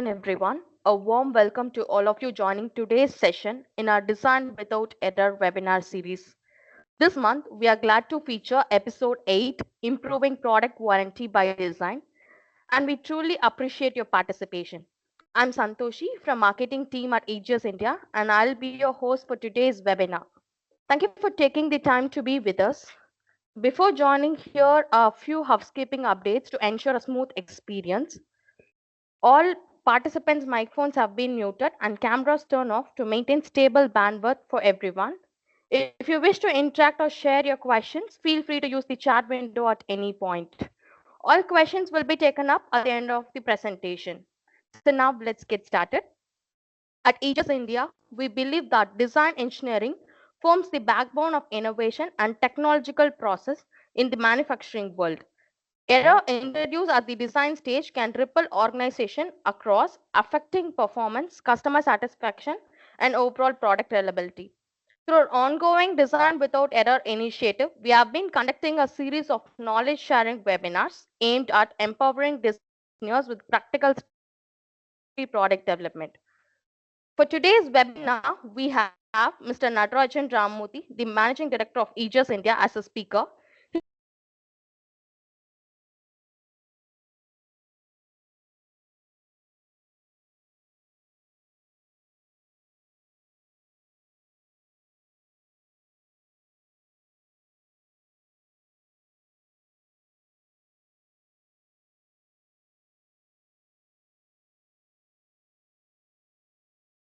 everyone. A warm welcome to all of you joining today's session in our Design Without Error webinar series. This month, we are glad to feature episode 8, Improving Product Warranty by Design, and we truly appreciate your participation. I'm Santoshi from marketing team at EGS India, and I'll be your host for today's webinar. Thank you for taking the time to be with us. Before joining, here are a few housekeeping updates to ensure a smooth experience. All participants' microphones have been muted and cameras turned off to maintain stable bandwidth for everyone. If you wish to interact or share your questions, feel free to use the chat window at any point. All questions will be taken up at the end of the presentation. So now let's get started. At Aegis India, we believe that design engineering forms the backbone of innovation and technological process in the manufacturing world. Error introduced at the design stage can ripple organization across, affecting performance, customer satisfaction, and overall product reliability. Through our ongoing Design Without Error initiative, we have been conducting a series of knowledge sharing webinars aimed at empowering designers with practical steps to drive quality product development. For today's webinar, we have Mr. Natarajan Ramamoorthy, the Managing Director of EGS India, as a speaker. He will share insights on improving product warranty by design. Mr. Natarajan brings with him over 36 years of expertise in product design, finite element analysis, design verification, validation, and product development. His involvement with the product design lifecycle spans multiple industries, including automotive,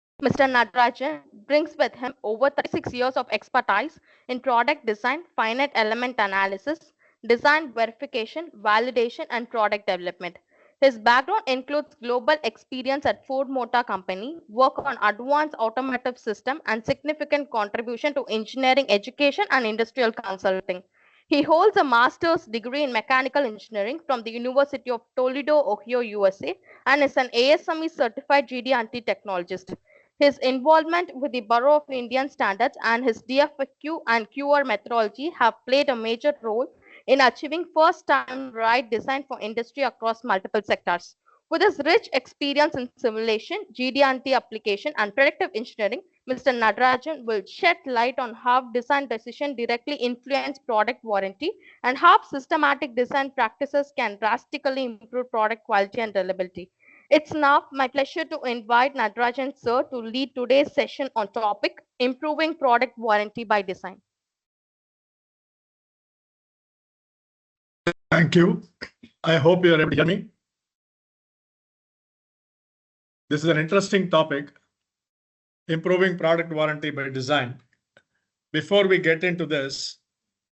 aerospace, automotive, Mr. Natarajan brings with him over 36 years of expertise in product design, finite element analysis, design verification, validation, and product development. His background includes global experience at Ford Motor Company, work on advanced automotive system, and significant contribution to engineering education and industrial consulting. He holds a master's degree in mechanical engineering from the University of Toledo, Ohio, USA, and is an ASME certified GD&T technologist. His involvement with the Bureau of Indian Standards and his DFQ and QR methodology have played a major role in achieving first-time right design for industry across multiple sectors. With his rich experience in simulation, GD&T application, and predictive engineering, Mr. Natarajan will shed light on how design decisions directly influence product warranty and how systematic design practices can drastically improve product quality and reliability. It's now my pleasure to invite Natarajan sir to lead today's session on topic improving product warranty by design. Thank you. I hope you are able to hear me. This is an interesting topic, improving product warranty by design. Before we get into this,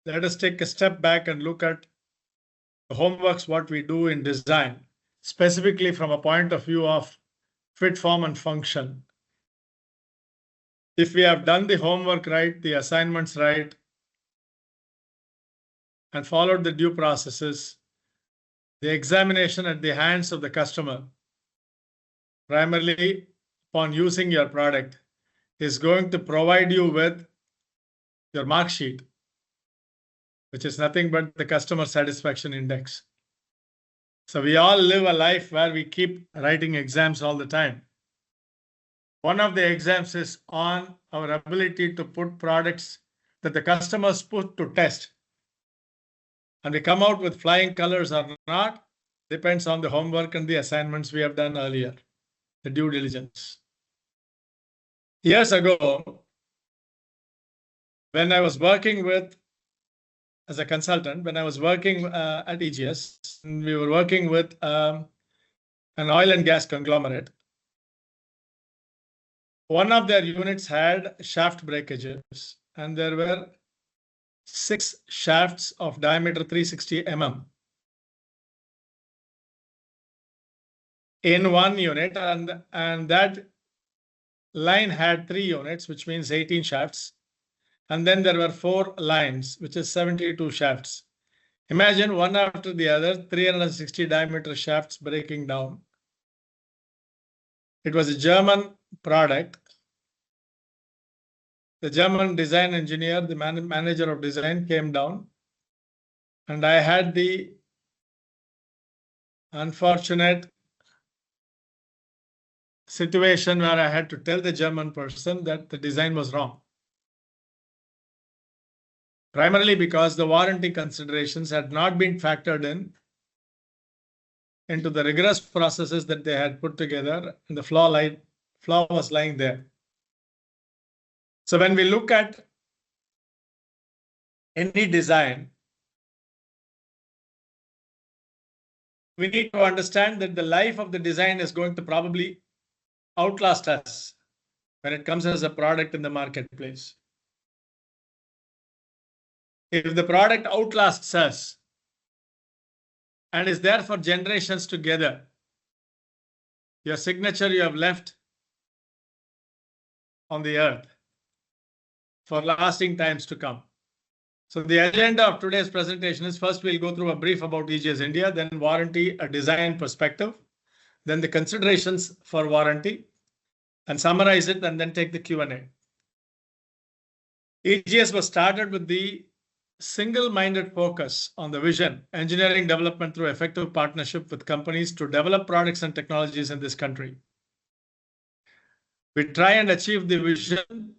let us take a step back and look at the homeworks, what we do in design, specifically from a point of view of fit, form, and function. If we have done the homework right, the assignments right, and followed the due processes, the examination at the hands of the customer, primarily upon using your product, is going to provide you with your mark sheet, which is nothing but the customer satisfaction index. So we all live a life where we keep writing exams all the time. One of the exams is on our ability to put products that the customers put to test. And we come out with flying colors or not, depends on the homework and the assignments we have done earlier, the due diligence. Years ago, when I was working as a consultant, when I was working at EGS, we were working with an oil and gas conglomerate. One of their units had shaft breakages, and there were 6 shafts of diameter 360 mm in one unit, and that line had 3 units, which means 18 shafts. And then there were 4 lines, which is 72 shafts. Imagine one after the other, 360 diameter shafts breaking down. It was a German product. The German design engineer, the manager of design, came down, and I had the unfortunate situation where I had to tell the German person that the design was wrong. Primarily because the warranty considerations had not been factored into the rigorous processes that they had put together, and the flaw was lying there. So when we look at any design, we need to understand that the life of the design is going to probably outlast us when it comes as a product in the marketplace. If the product outlasts us and is there for generations together, your signature you have left on the earth for lasting times to come. So the agenda of today's presentation is, first we'll go through a brief about EGS India, then warranty, a design perspective, then the considerations for warranty, and summarize it, and then take the Q&A. EGS was started with the single-minded focus on the vision, engineering development through effective partnership with companies to develop products and technologies in this country. We try and achieve the vision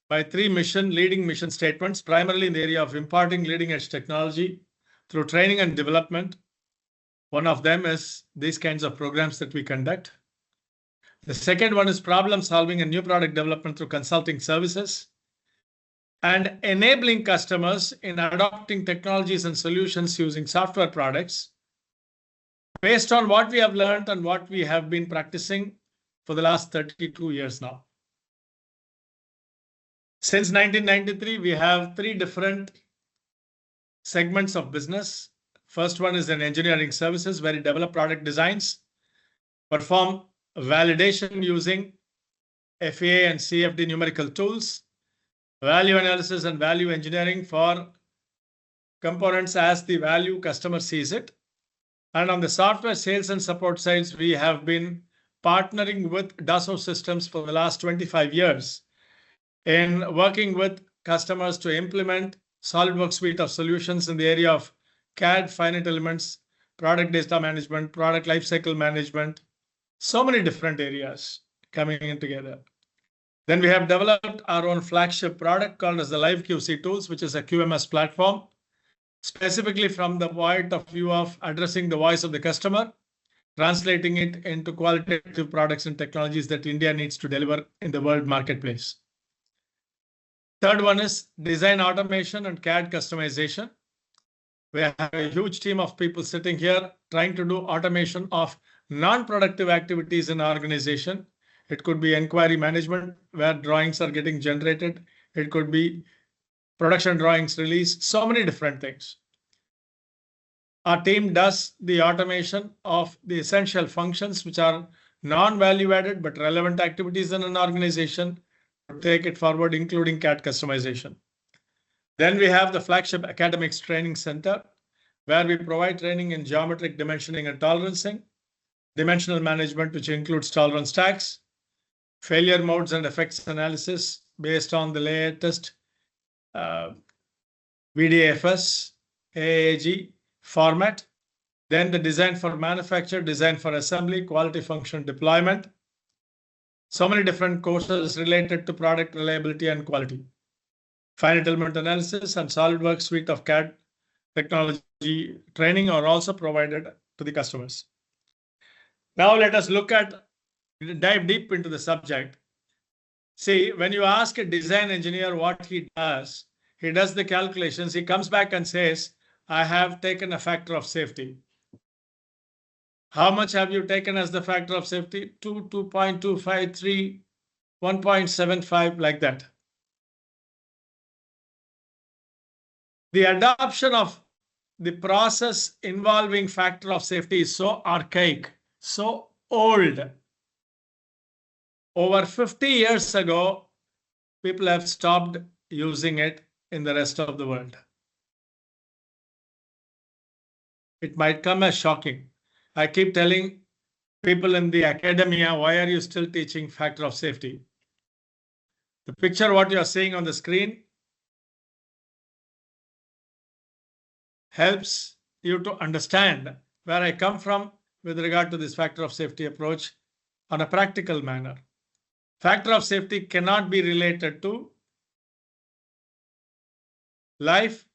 by three leading mission statements, primarily in the area of imparting leading-edge technology through training and development. One of them is these kinds of programs that we conduct. The second one is problem solving and new product development through consulting services, and enabling customers in adopting technologies and solutions using software products based on what we have learned and what we have been practicing for the last 32 years now. Since 1993, we have three different segments of business. First one is in engineering services, where we develop product designs, perform validation using FEA and CFD numerical tools, value analysis and value engineering for components as the value customer sees it. And on the software sales and support sides, we have been partnering with Dassault Systems for the last 25 years in working with customers to implement Solidworks suite of solutions in the area of CAD, finite elements, product data management, product lifecycle management, so many different areas coming in together. Then we have developed our own flagship product called as the Live QC Tools, which is a QMS platform, specifically from the point of view of addressing the voice of the customer, translating it into qualitative products and technologies that India needs to deliver in the world marketplace. Third one is design automation and CAD customization. We have a huge team of people sitting here trying to do automation of non-productive activities in our organization. It could be inquiry management, where drawings are getting generated. It could be production drawings released, so many different things. Our team does the automation of the essential functions, which are non-value added but relevant activities in an organization, to take it forward, including CAD customization. Then we have the flagship academics training center, where we provide training in geometric dimensioning and tolerancing, dimensional management, which includes tolerance tags, failure modes and effects analysis based on the latest VDFS, AAG format. Then the design for manufacture, design for assembly, quality function deployment. So many different courses related to product reliability and quality. Finite element analysis and SolidWorks suite of CAD technology training are also provided to the customers. Now let us dive deep into the subject. See, when you ask a design engineer what he does the calculations, he comes back and says, I have taken a factor of safety. How much have you taken as the factor of safety? 2, 2.25, 3, 1.75, like that. The adoption of the process involving factor of safety is so archaic, so old. Over 50 years ago, people have stopped using it in the rest of the world. It might come as shocking. I keep telling people in the academia, why are you still teaching factor of safety? The picture, what you are seeing on the screen, helps you to understand where I come from with regard to this factor of safety approach on a practical manner. Factor of safety cannot be related to life,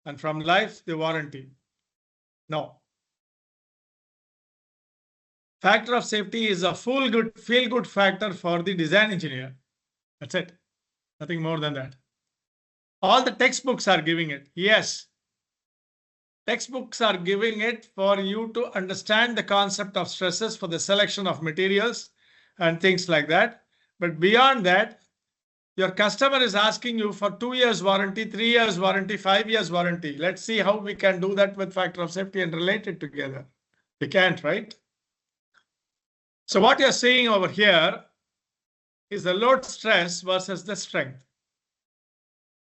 and from life, the warranty. No. Factor of safety is a feel good factor for the design engineer. That's it. Nothing more than that. All the textbooks are giving it. Yes. Textbooks are giving it for you to understand the concept of stresses for the selection of materials and things like that. But beyond that, your customer is asking you for 2 years warranty, 3 years warranty, 5 years warranty. Let's see how we can do that with factor of safety and relate it together. We can't, right? So what you're seeing over here is the load stress versus the strength.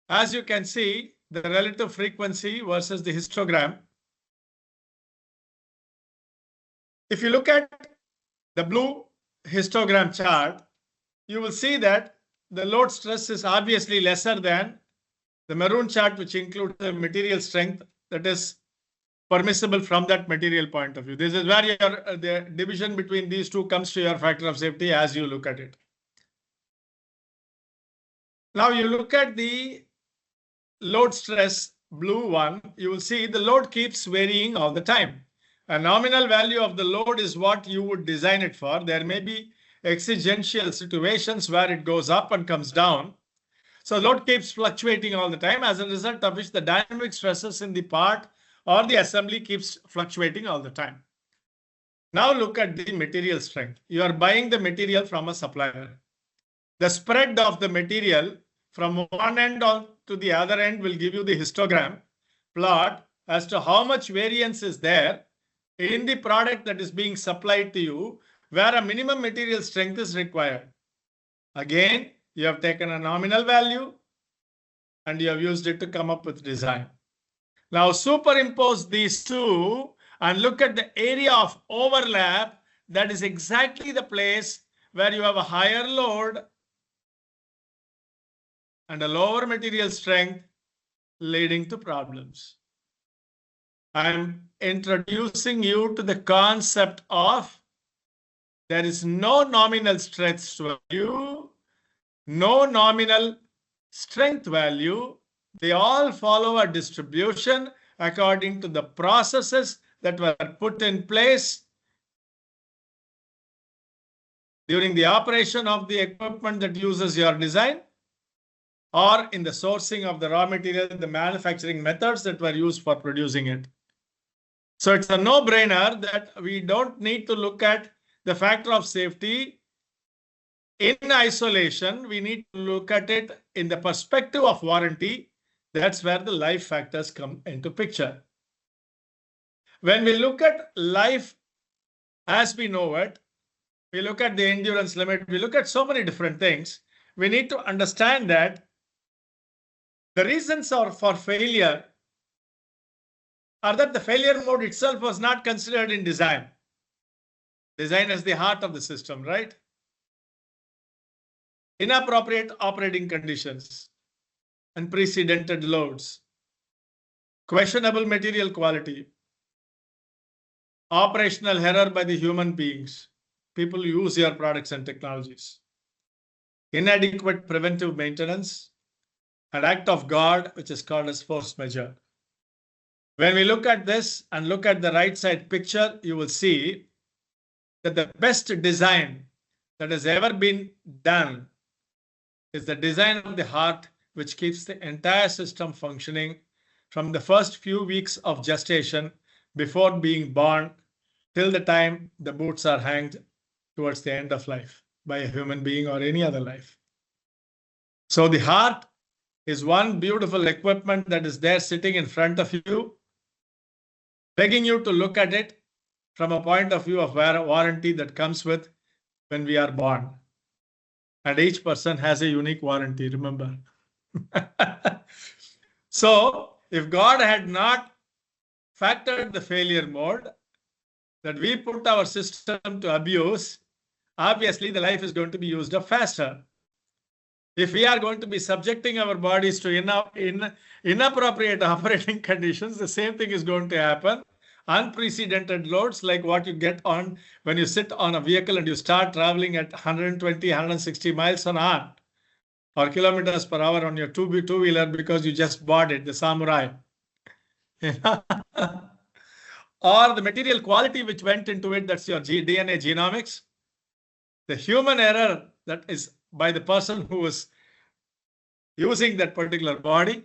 As you can see, the relative frequency versus the histogram. If you look at the blue histogram chart, you will see that the load stress is obviously lesser than the maroon chart, which includes the material strength that is permissible from that material point of view. This is where the division between these two comes to your factor of safety as you look at it. Now you look at the load stress, blue one, you will see the load keeps varying all the time. A nominal value of the load is what you would design it for. There may be exigential situations where it goes up and comes down. So load keeps fluctuating all the time, as a result of which the dynamic stresses in the part or the assembly keeps fluctuating all the time. Now look at the material strength. You are buying the material from a supplier. The spread of the material from one end to the other end will give you the histogram plot as to how much variance is there in the product that is being supplied to you, where a minimum material strength is required. Again, you have taken a nominal value and you have used it to come up with design. Now superimpose these two and look at the area of overlap. That is exactly the place where you have a higher load and a lower material strength, leading to problems. I'm introducing you to the concept of there is no nominal stress value, no nominal strength value. They all follow a distribution according to the processes that were put in place during the operation of the equipment that uses your design, or in the sourcing of the raw material, the manufacturing methods that were used for producing it. So it's a no-brainer that we don't need to look at the factor of safety in isolation. We need to look at it in the perspective of warranty. That's where the life factors come into picture. When we look at life as we know it, we look at the endurance limit, we look at so many different things. We need to understand that the reasons for failure are that the failure mode itself was not considered in design. Design is the heart of the system, right? Inappropriate operating conditions, unprecedented loads, questionable material quality, operational error by the human beings, people who use your products and technologies, inadequate preventive maintenance, an act of God, which is called as force majeure. When we look at this and look at the right side picture, you will see that the best design that has ever been done is the design of the heart, which keeps the entire system functioning from the first few weeks of gestation before being born till the time the boots are hanged towards the end of life by a human being or any other life. So the heart is one beautiful equipment that is there sitting in front of you, begging you to look at it from a point of view of warranty that comes with when we are born. And each person has a unique warranty, remember. So if God had not factored the failure mode that we put our system to abuse, obviously the life is going to be used up faster. If we are going to be subjecting our bodies to inappropriate operating conditions, the same thing is going to happen. unprecedented loads like what you get on when you sit on a vehicle and you start traveling at 120, 160 miles an hour or kilometers per hour on your two-wheeler because you just bought it, the Samurai. Or the material quality which went into it, that's your DNA genomics. The human error that is by the person who is using that particular body,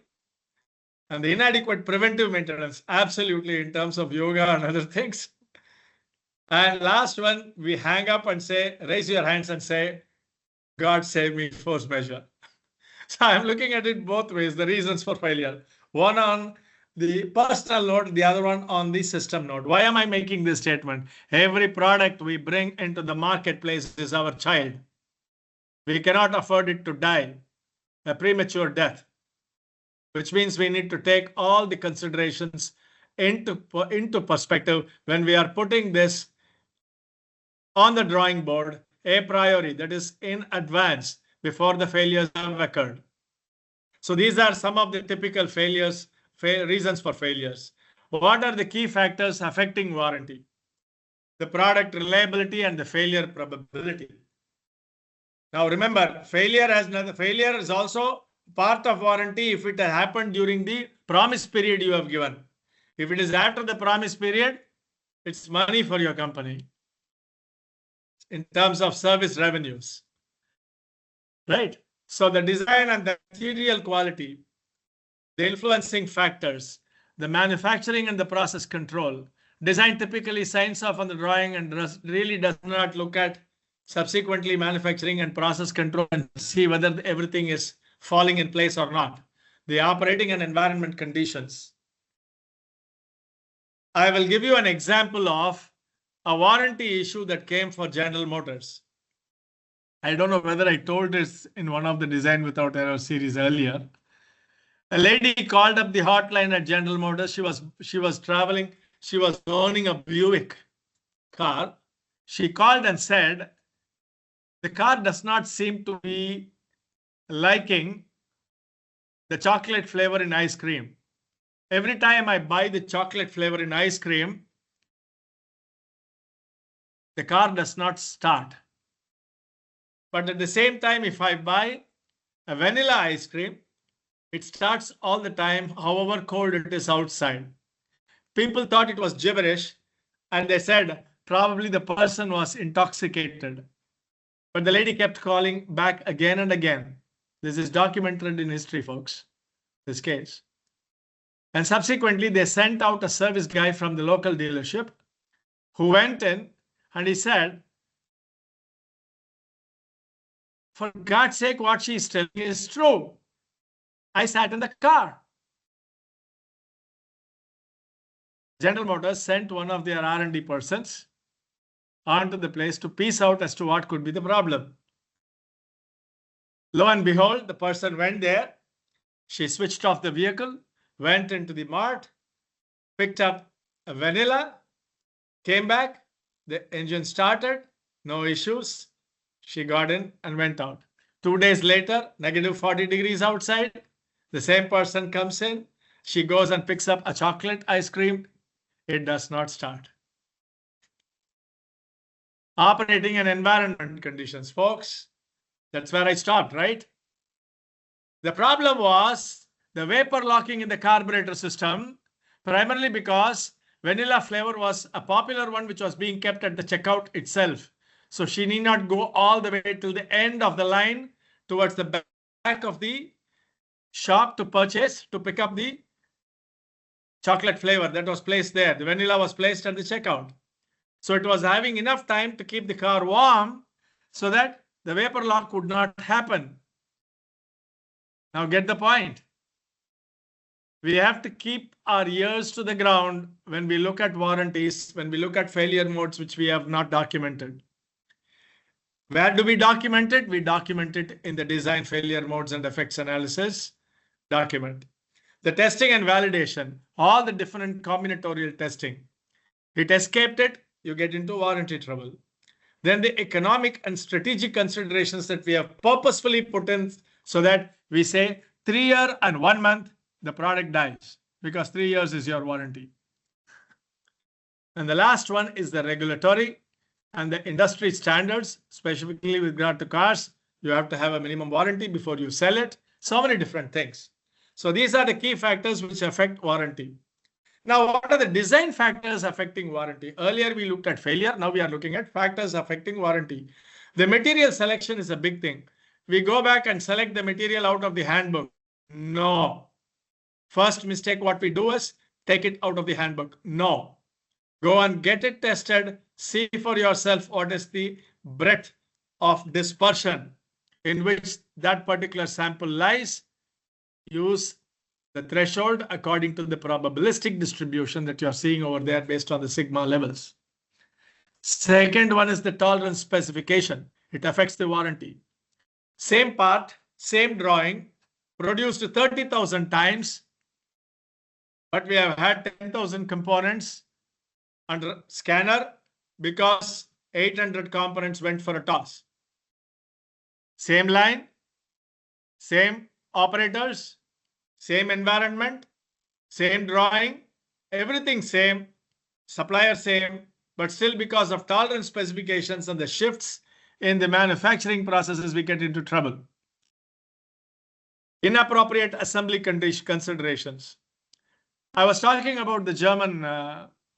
and the inadequate preventive maintenance, absolutely, in terms of yoga and other things. And last one, we hang up and say, raise your hands and say, God save me, force measure. So I'm looking at it both ways, the reasons for failure. One on the personal note, the other one on the system note. Why am I making this statement? Every product we bring into the marketplace is our child. We cannot afford it to die a premature death, which means we need to take all the considerations into perspective when we are putting this on the drawing board a priori, that is in advance, before the failures have occurred. So these are some of the typical failures, reasons for failures. What are the key factors affecting warranty? The product reliability and the failure probability. Now remember, failure is also part of warranty if it has happened during the promise period you have given. If it is after the promise period, it's money for your company in terms of service revenues, right? So the design and the material quality, the influencing factors, the manufacturing and the process control. Design typically signs off on the drawing and really does not look at subsequently manufacturing and process control and see whether everything is falling in place or not. The operating and environment conditions. I will give you an example of a warranty issue that came for General Motors. I don't know whether I told this in one of the Design Without Error series earlier. A lady called up the hotline at General Motors. She was traveling. She was owning a Buick car. She called and said, the car does not seem to be liking the chocolate flavor in ice cream. Every time I buy the chocolate flavor in ice cream, the car does not start. But at the same time, if I buy a vanilla ice cream, it starts all the time, however cold it is outside. People thought it was gibberish, and they said probably the person was intoxicated. But the lady kept calling back again and again. This is documented in history, folks, this case. And subsequently, they sent out a service guy from the local dealership who went in and he said, for God's sake, what she is telling is true. I sat in the car. General Motors sent one of their R&D persons onto the place to piece out as to what could be the problem. Lo and behold, the person went there. She switched off the vehicle, went into the mart, picked up a vanilla, came back, the engine started, no issues. She got in and went out. 2 days later, negative 40 degrees outside, the same person comes in. She goes and picks up a chocolate ice cream. It does not start. Operating and environment conditions, folks. That's where I stopped, right? The problem was the vapor locking in the carburetor system, primarily because vanilla flavor was a popular one which was being kept at the checkout itself. So she need not go all the way till the end of the line towards the back of the shop to pick up the chocolate flavor that was placed there. The vanilla was placed at the checkout. So it was having enough time to keep the car warm so that the vapor lock would not happen. Now get the point. We have to keep our ears to the ground when we look at warranties, when we look at failure modes which we have not documented. Where do we document it? We document it in the design failure modes and effects analysis document. The testing and validation, all the different combinatorial testing. It escaped it, you get into warranty trouble. Then the economic and strategic considerations that we have purposefully put in so that we say 3 years and 1 month, the product dies because 3 years is your warranty. And the last one is the regulatory and the industry standards, specifically with regard to cars. You have to have a minimum warranty before you sell it. So many different things. So these are the key factors which affect warranty. Now, what are the design factors affecting warranty? Earlier, we looked at failure. Now we are looking at factors affecting warranty. The material selection is a big thing. We go back and select the material out of the handbook. No. First mistake, what we do is take it out of the handbook. No. Go and get it tested. See for yourself what is the breadth of dispersion in which that particular sample lies. Use the threshold according to the probabilistic distribution that you're seeing over there based on the sigma levels. Second one is the tolerance specification. It affects the warranty. Same part, same drawing, produced 30,000 times, but we have had 10,000 components under scanner because 800 components went for a toss. Same line, same operators, same environment, same drawing, everything same, supplier same, but still because of tolerance specifications and the shifts in the manufacturing processes, we get into trouble. Inappropriate assembly considerations. I was talking about the German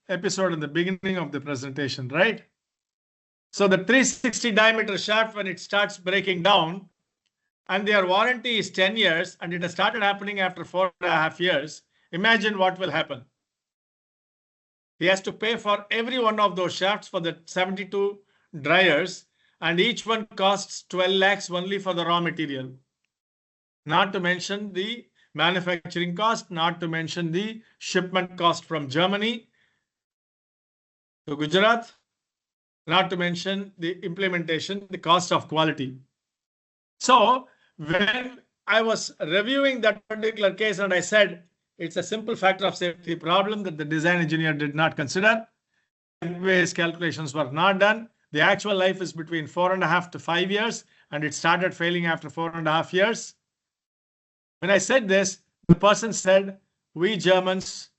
episode in the beginning of the presentation, right? So the 360 diameter shaft, when it starts breaking down, and their warranty is 10 years, and it has started happening after 4.5 years, imagine what will happen. He has to pay for every one of those shafts for the 72 dryers, and each one costs 12 lakhs only for the raw material. Not to mention the manufacturing cost, not to mention the shipment cost from Germany to Gujarat, not to mention the implementation, the cost of quality. So when I was reviewing that particular case and I said, it's a simple factor of safety problem that the design engineer did not consider. His calculations were not done. The actual life is between 4.5 to 5 years, and it started failing after 4.5 years. When I said this, the person said, we Germans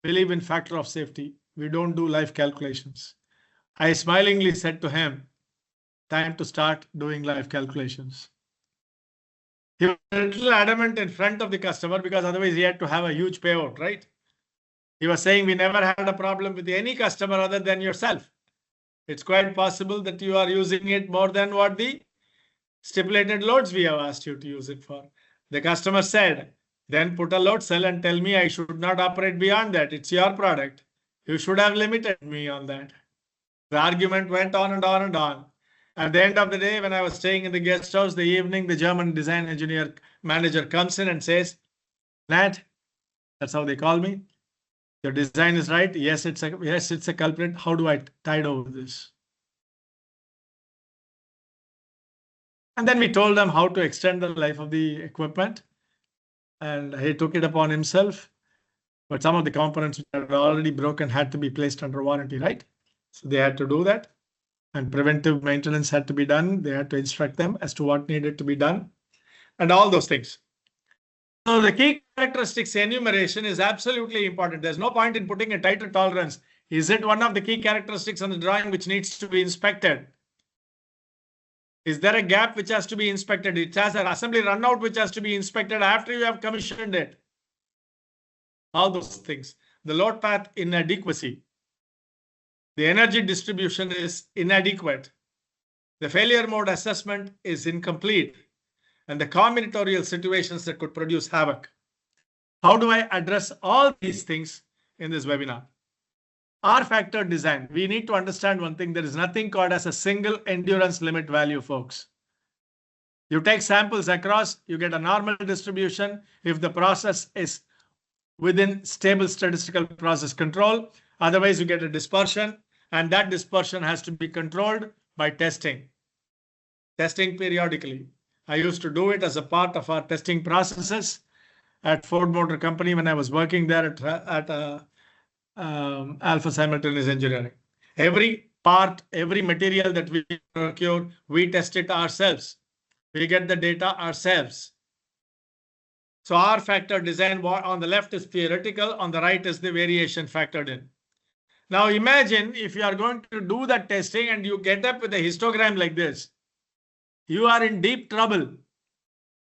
believe in factor of safety. We don't do life calculations. I smilingly said to him, time to start doing life calculations. He was a little adamant in front of the customer because otherwise he had to have a huge payout, right? He was saying we never had a problem with any customer other than yourself. It's quite possible that you are using it more than what the stipulated loads we have asked you to use it for. The customer said, then put a load cell and tell me I should not operate beyond that. It's your product. You should have limited me on that. The argument went on and on and on. At the end of the day, when I was staying in the guest house, the evening, the German design engineer manager comes in and says, Nat, that's how they call me. Your design is right. Yes, it's a culprit. How do I tide over this? And then we told them how to extend the life of the equipment. And he took it upon himself. But some of the components which are already broken had to be placed under warranty, right? So they had to do that. And preventive maintenance had to be done. They had to instruct them as to what needed to be done and all those things. So the key characteristics enumeration is absolutely important. There's no point in putting a tighter tolerance. Is it one of the key characteristics on the drawing which needs to be inspected? Is there a gap which has to be inspected? It has an assembly runout which has to be inspected after you have commissioned it. All those things. The load path inadequacy. The energy distribution is inadequate. The failure mode assessment is incomplete. And the combinatorial situations that could produce havoc. How do I address all these things in this webinar? R-factor design. We need to understand one thing. There is nothing called as a single endurance limit value, folks. You take samples across, you get a normal distribution. If the process is within stable statistical process control, otherwise you get a dispersion. And that dispersion has to be controlled by testing. Testing periodically. I used to do it as a part of our testing processes at Ford Motor Company when I was working there at Alpha Simultaneous Engineering. Every part, every material that we procure, we test it ourselves. We get the data ourselves. So our factor design on the left is theoretical, on the right is the variation factored in. Now imagine if you are going to do that testing and you get up with a histogram like this, you are in deep trouble.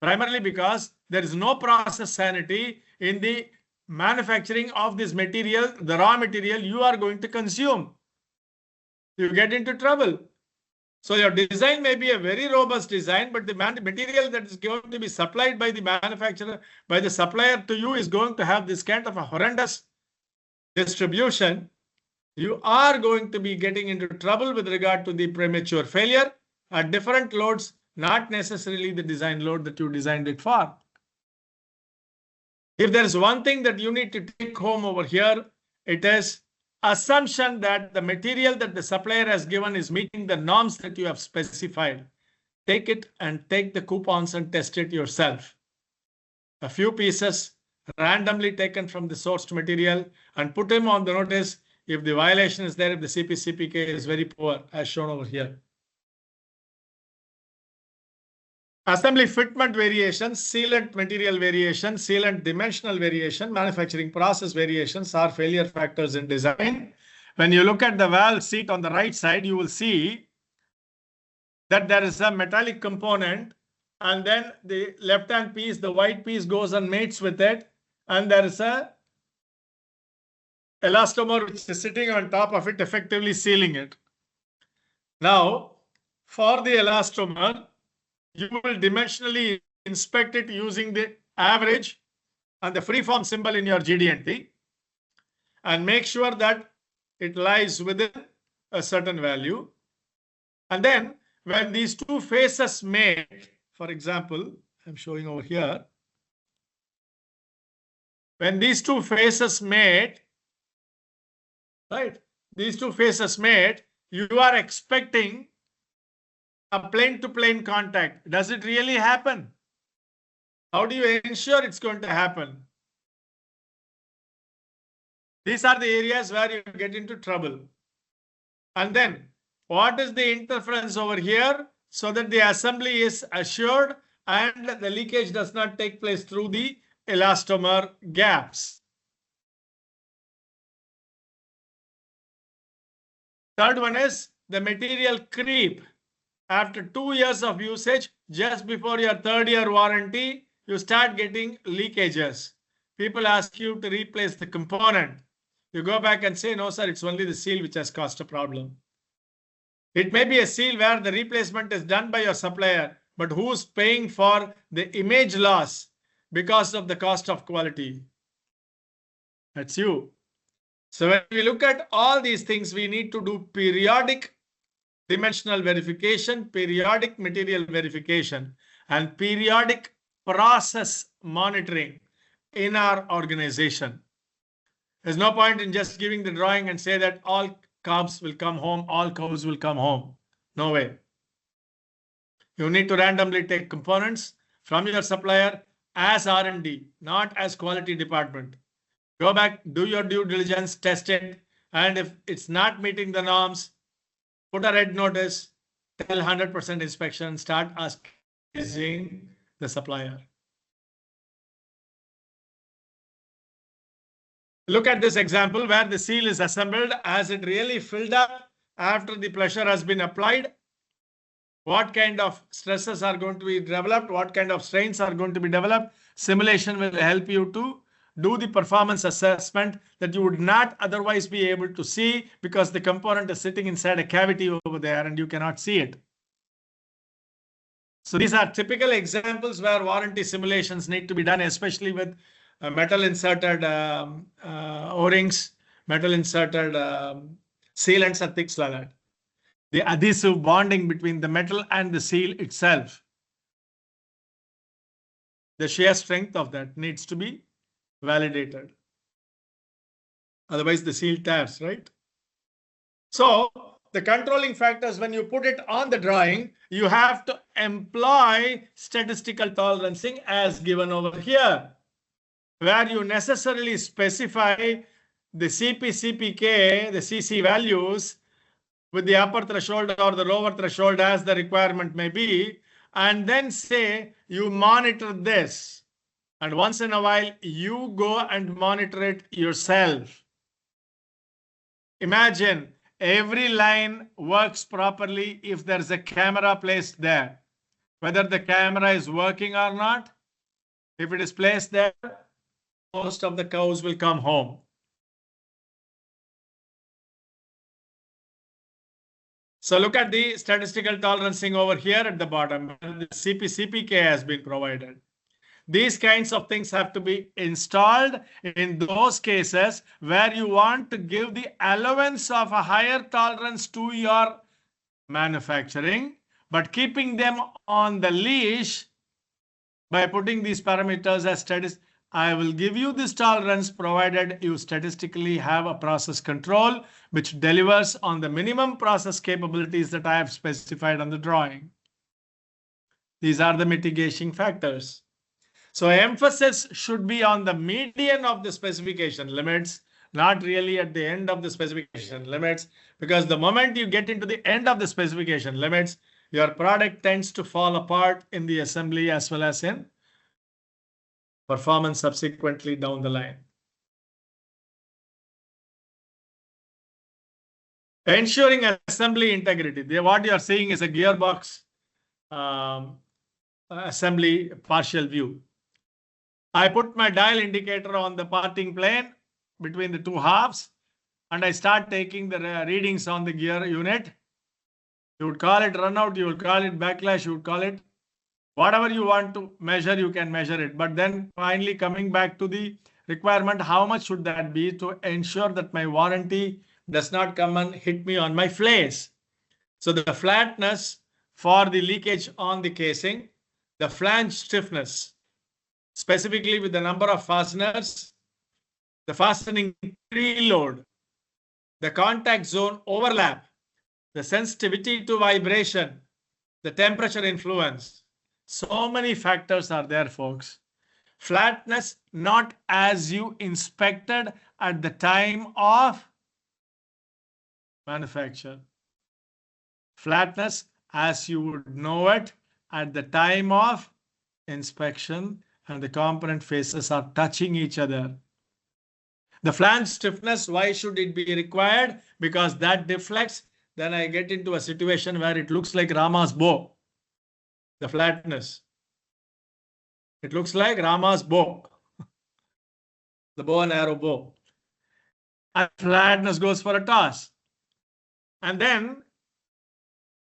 Primarily because there is no process sanity in the manufacturing of this material, the raw material you are going to consume. You get into trouble. So your design may be a very robust design, but the material that is going to be supplied by the manufacturer, by the supplier to you, is going to have this kind of a horrendous distribution. You are going to be getting into trouble with regard to the premature failure at different loads, not necessarily the design load that you designed it for. If there is one thing that you need to take home over here, it is assumption that the material that the supplier has given is meeting the norms that you have specified. Take it and take the coupons and test it yourself. A few pieces randomly taken from the sourced material and put them on the notice if the violation is there, if the CP/CPK is very poor, as shown over here. Assembly fitment variations, sealant material variation, sealant dimensional variation, manufacturing process variations are failure factors in design. When you look at the valve seat on the right side, you will see that there is a metallic component, and then the left-hand piece, the white piece, goes and mates with it, and there is a elastomer which is sitting on top of it, effectively sealing it. Now, for the elastomer, you will dimensionally inspect it using the average and the freeform symbol in your GD&T and make sure that it lies within a certain value. And then when these two faces mate, for example, I'm showing over here, when these two faces mate, right, these two faces mate, you are expecting a plane-to-plane contact. Does it really happen? How do you ensure it's going to happen? These are the areas where you get into trouble. And then what is the interference over here so that the assembly is assured and the leakage does not take place through the elastomer gaps? Third one is the material creep. After 2 years of usage, just before your 3rd year warranty, you start getting leakages. People ask you to replace the component. You go back and say, no, sir, it's only the seal which has caused a problem. It may be a seal where the replacement is done by your supplier, but who's paying for the image loss because of the cost of quality? That's you. So when we look at all these things, we need to do periodic dimensional verification, periodic material verification, and periodic process monitoring in our organization. There's no point in just giving the drawing and say that all calves will come home, all cows will come home. No way. You need to randomly take components from your supplier as R&D, not as quality department. Go back, do your due diligence, test it, and if it's not meeting the norms, put a red notice, tell 100% inspection, start asking the supplier. Look at this example where the seal is assembled. As it really filled up after the pressure has been applied? What kind of stresses are going to be developed? What kind of strains are going to be developed? Simulation will help you to do the performance assessment that you would not otherwise be able to see because the component is sitting inside a cavity over there and you cannot see it. So these are typical examples where warranty simulations need to be done, especially with metal inserted O-rings, metal inserted sealants and things like that. The adhesive bonding between the metal and the seal itself. The shear strength of that needs to be validated. Otherwise the seal tears, right? So the controlling factors, when you put it on the drawing, you have to employ statistical tolerancing as given over here, where you necessarily specify the CP/CPK, the CC values with the upper threshold or the lower threshold as the requirement may be, and then say you monitor this. And once in a while, you go and monitor it yourself. Imagine every line works properly if there's a camera placed there. Whether the camera is working or not, if it is placed there, most of the cows will come home. So look at the statistical tolerancing over here at the bottom. The CPK has been provided. These kinds of things have to be installed in those cases where you want to give the allowance of a higher tolerance to your manufacturing, but keeping them on the leash by putting these parameters as statistics. I will give you this tolerance provided you statistically have a process control which delivers on the minimum process capabilities that I have specified on the drawing. These are the mitigation factors. So emphasis should be on the median of the specification limits, not really at the end of the specification limits, because the moment you get into the end of the specification limits, your product tends to fall apart in the assembly as well as in performance subsequently down the line. Ensuring assembly integrity. What you are seeing is a gearbox assembly partial view. I put my dial indicator on the parting plane between the two halves, and I start taking the readings on the gear unit. You would call it runout, you would call it backlash, you would call it whatever you want to measure, you can measure it. But then finally coming back to the requirement, how much should that be to ensure that my warranty does not come and hit me on my flares? So the flatness for the leakage on the casing, the flange stiffness, specifically with the number of fasteners, the fastening preload, the contact zone overlap, the sensitivity to vibration, the temperature influence. So many factors are there, folks. Flatness not as you inspected at the time of manufacture. Flatness as you would know it at the time of inspection, and the component faces are touching each other. The flange stiffness, why should it be required? Because that deflects. Then I get into a situation where it looks like Rama's bow. The flatness. It looks like Rama's bow. The bow and arrow bow. And flatness goes for a toss. And then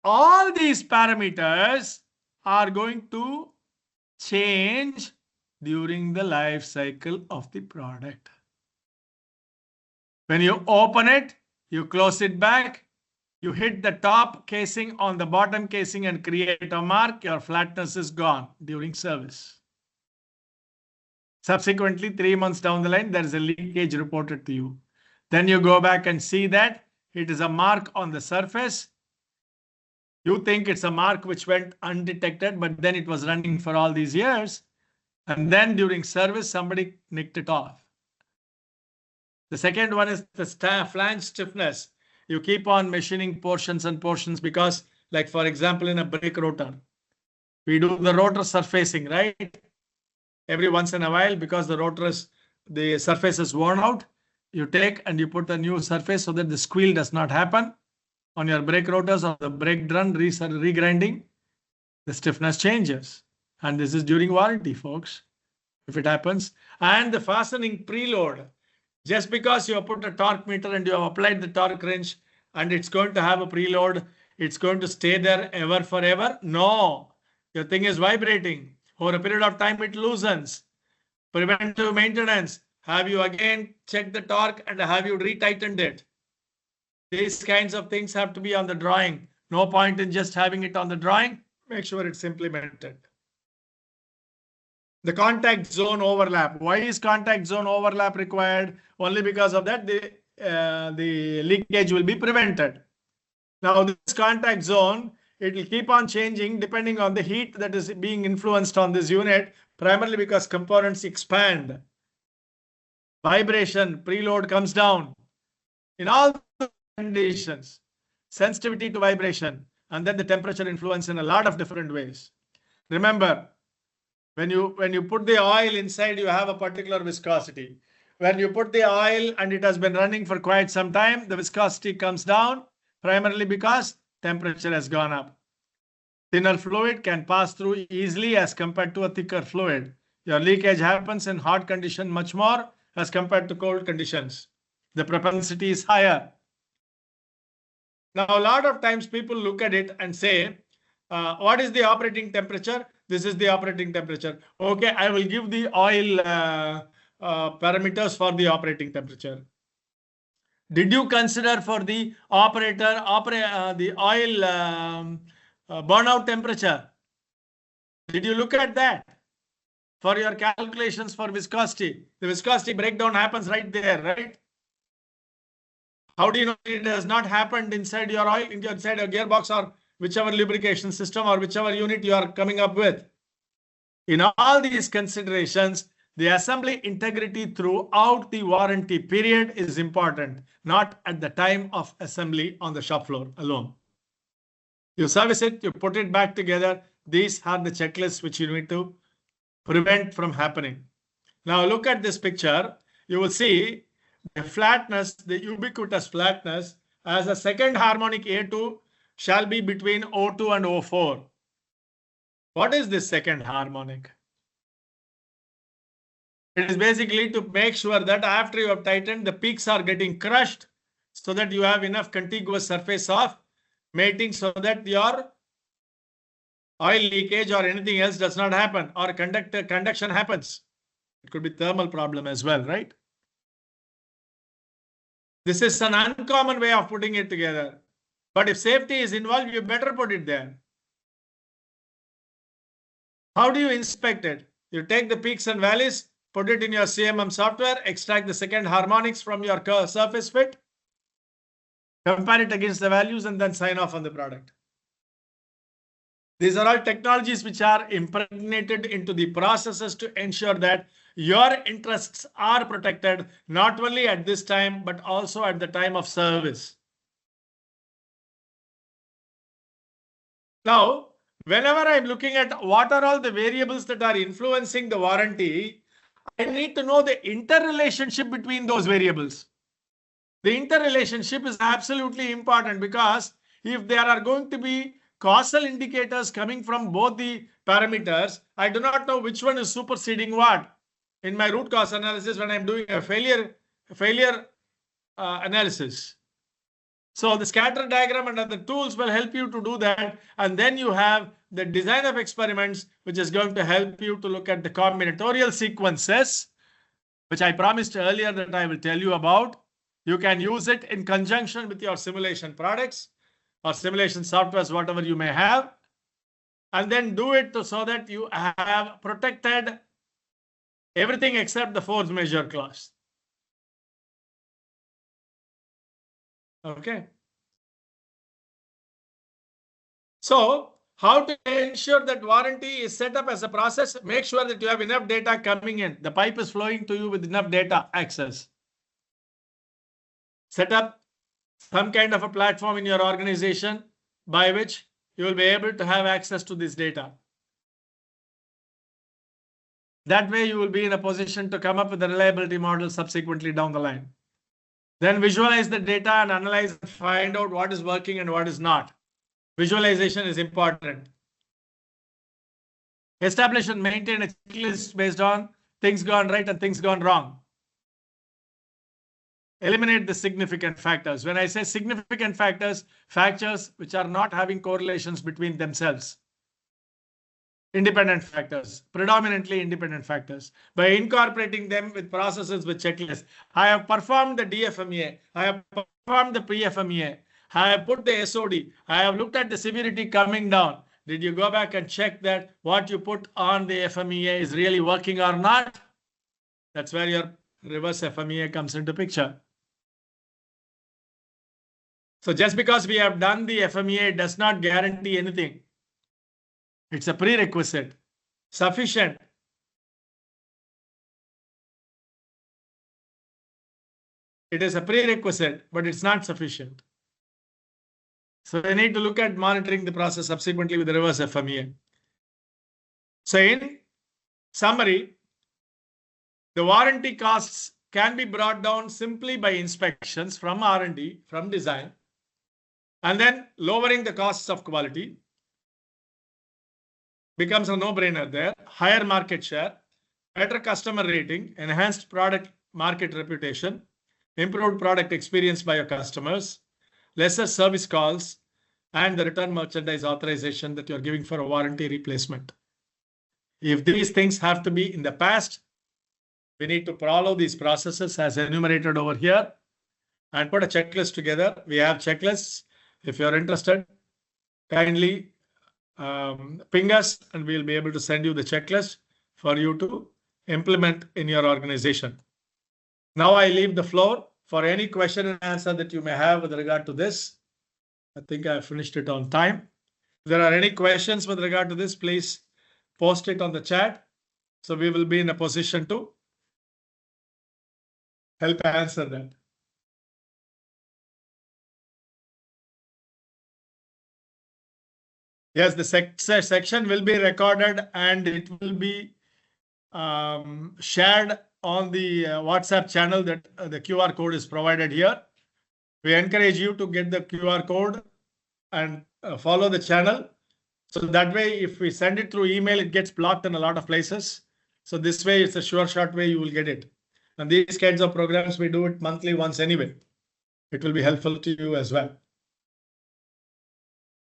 all these parameters are going to change during the life cycle of the product. When you open it, you close it back, you hit the top casing on the bottom casing and create a mark, your flatness is gone during service. Subsequently, 3 months down the line, there is a leakage reported to you. Then you go back and see that it is a mark on the surface. You think it's a mark which went undetected, but then it was running for all these years. And then during service, somebody nicked it off. The second one is the flange stiffness. You keep on machining portions and portions because, like for example, in a brake rotor, we do the rotor surfacing, right? Every once in a while, because the surface is worn out, you take and you put a new surface so that the squeal does not happen on your brake rotors or the brake drum regrinding. The stiffness changes, and this is during warranty, folks, if it happens. And the fastening preload. Just because you have put a torque meter and you have applied the torque wrench and it's going to have a preload, it's going to stay there ever forever? No. Your thing is vibrating. Over a period of time, it loosens. Preventive maintenance. Have you again checked the torque and have you retightened it? These kinds of things have to be on the drawing. No point in just having it on the drawing. Make sure it's implemented. The contact zone overlap. Why is contact zone overlap required? Only because of that, the leakage will be prevented. Now, this contact zone, it will keep on changing depending on the heat that is being influenced on this unit, primarily because components expand. Vibration, preload comes down. In all conditions, sensitivity to vibration, and then the temperature influence in a lot of different ways. Remember, when you put the oil inside, you have a particular viscosity. when you put the oil and it has been running for quite some time, the viscosity comes down, primarily because temperature has gone up. Thinner fluid can pass through easily as compared to a thicker fluid. Your leakage happens in hot condition much more as compared to cold conditions. The propensity is higher. Now, a lot of times people look at it and say, what is the operating temperature? This is the operating temperature. Okay, I will give the oil parameters for the operating temperature. Did you consider for the the oil burnout temperature? Did you look at that for your calculations for viscosity? The viscosity breakdown happens right there, right? How do you know it has not happened inside your oil, inside your gearbox or whichever lubrication system or whichever unit you are coming up with? In all these considerations, the assembly integrity throughout the warranty period is important, not at the time of assembly on the shop floor alone. You service it, you put it back together. These are the checklists which you need to prevent from happening. Now look at this picture. You will see the flatness, the ubiquitous flatness as a second harmonic A2 shall be between O2 and O4. What is this second harmonic? It is basically to make sure that after you have tightened, the peaks are getting crushed so that you have enough contiguous surface of mating so that your oil leakage or anything else does not happen or conduction happens. It could be thermal problem as well, right? This is an uncommon way of putting it together. But if safety is involved, you better put it there. How do you inspect it? You take the peaks and valleys, put it in your CMM software, extract the second harmonics from your surface fit, compare it against the values, and then sign off on the product. These are all technologies which are impregnated into the processes to ensure that your interests are protected, not only at this time, but also at the time of service. Now, whenever I'm looking at what are all the variables that are influencing the warranty, I need to know the interrelationship between those variables. The interrelationship is absolutely important because if there are going to be causal indicators coming from both the parameters, I do not know which one is superseding what. In my root cause analysis, when I'm doing a failure analysis. So the scatter diagram and other tools will help you to do that. And then you have the design of experiments, which is going to help you to look at the combinatorial sequences, which I promised earlier that I will tell you about. You can use it in conjunction with your simulation products or simulation softwares, whatever you may have, and then do it so that you have protected everything except the force majeure clause. Okay. So how to ensure that warranty is set up as a process? Make sure that you have enough data coming in. The pipe is flowing to you with enough data access. Set up some kind of a platform in your organization by which you will be able to have access to this data. That way you will be in a position to come up with a reliability model subsequently down the line. Then visualize the data and analyze and find out what is working and what is not. Visualization is important. Establish and maintain a checklist based on things gone right and things gone wrong. Eliminate the significant factors. When I say significant factors, factors which are not having correlations between themselves. Independent factors, predominantly independent factors. By incorporating them with processes with checklists. I have performed the DFMEA. I have performed the PFMEA. I have put the SOD. I have looked at the severity coming down. Did you go back and check that what you put on the FMEA is really working or not? That's where your reverse FMEA comes into picture. So just because we have done the FMEA does not guarantee anything. It's a prerequisite. Sufficient. It is a prerequisite, but it's not sufficient. So we need to look at monitoring the process subsequently with the reverse FMEA. So in summary, the warranty costs can be brought down simply by inspections from R&D, from design, and then lowering the costs of quality becomes a no-brainer there. Higher market share, better customer rating, enhanced product market reputation, improved product experience by your customers, lesser service calls, and the return merchandise authorization that you're giving for a warranty replacement. If these things have to be in the past, we need to follow these processes as enumerated over here and put a checklist together. We have checklists. If you're interested, kindly ping us and we'll be able to send you the checklist for you to implement in your organization. Now I leave the floor for any question and answer that you may have with regard to this. I think I finished it on time. If there are any questions with regard to this, please post it on the chat. So we will be in a position to help answer that. Yes, the section will be recorded and it will be shared on the WhatsApp channel that the QR code is provided here. We encourage you to get the QR code and follow the channel. So that way, if we send it through email, it gets blocked in a lot of places. So this way, it's a sure shot way you will get it. And these kinds of programs, we do it monthly once anyway. It will be helpful to you as well.